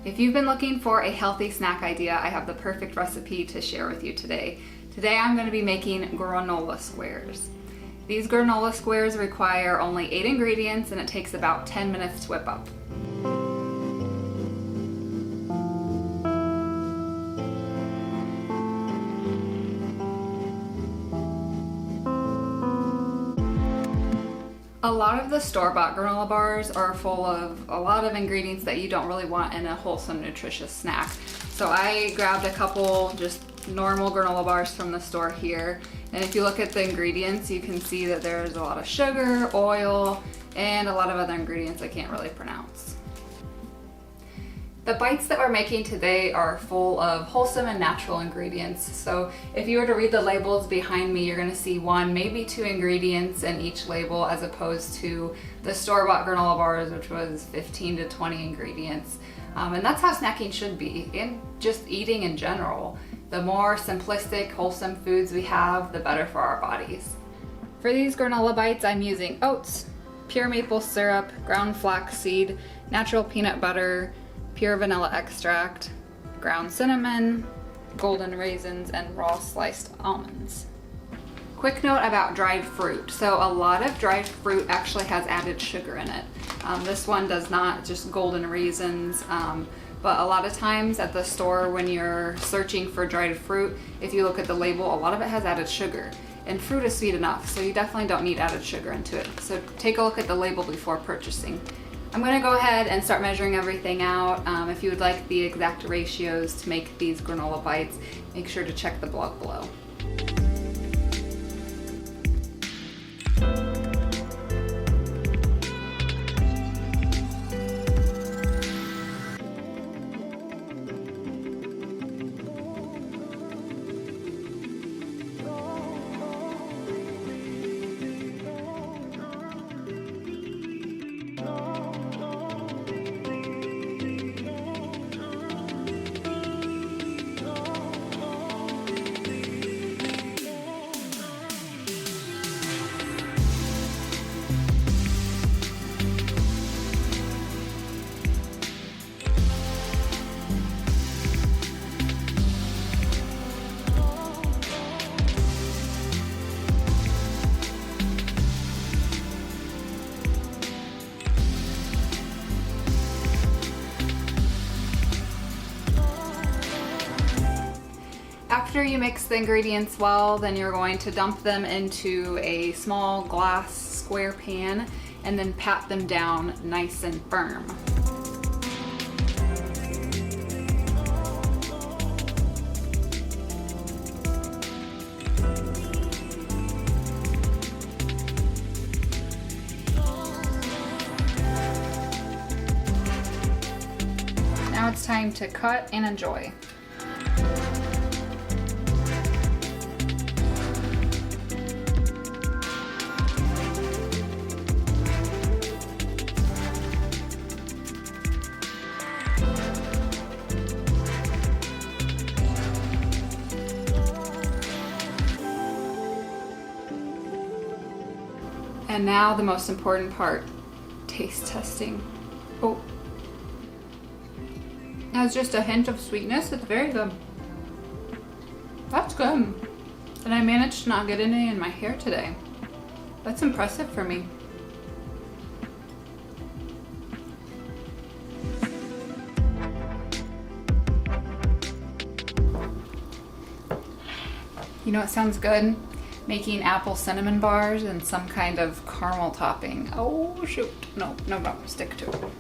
If you've been looking for a healthy snack idea, I have the perfect recipe to share with you today. Today I'm going to be making granola squares. These granola squares require only 8 ingredients and it takes about 10 minutes to whip up. A lot of the store-bought granola bars are full of a lot of ingredients that you don't really want in a wholesome, nutritious snack. So I grabbed a couple just normal granola bars from the store here. And if you look at the ingredients, you can see that there's a lot of sugar, oil, and a lot of other ingredients I can't really pronounce. The bites that we're making today are full of wholesome and natural ingredients. So if you were to read the labels behind me, you're gonna see 1, maybe 2 ingredients in each label as opposed to the store-bought granola bars, which was 15 to 20 ingredients. And that's how snacking should be, and just eating in general. The more simplistic, wholesome foods we have, the better for our bodies. For these granola bites, I'm using oats, pure maple syrup, ground flaxseed, natural peanut butter, pure vanilla extract, ground cinnamon, golden raisins, and raw sliced almonds. Quick note about dried fruit. So a lot of dried fruit actually has added sugar in it. This one does not, just golden raisins. But a lot of times at the store when you're searching for dried fruit, if you look at the label, a lot of it has added sugar. And fruit is sweet enough, so you definitely don't need added sugar into it. So take a look at the label before purchasing. I'm gonna go ahead and start measuring everything out. If you would like the exact ratios to make these granola bites, make sure to check the blog below. After you mix the ingredients well, then you're going to dump them into a small glass square pan and then pat them down nice and firm. Now it's time to cut and enjoy. And now the most important part, taste testing. Oh, has just a hint of sweetness. It's very good. That's good. And I managed to not get any in my hair today. That's impressive for me. You know what sounds good? Making apple cinnamon bars and some kind of caramel topping. Oh shoot, no, stick to it.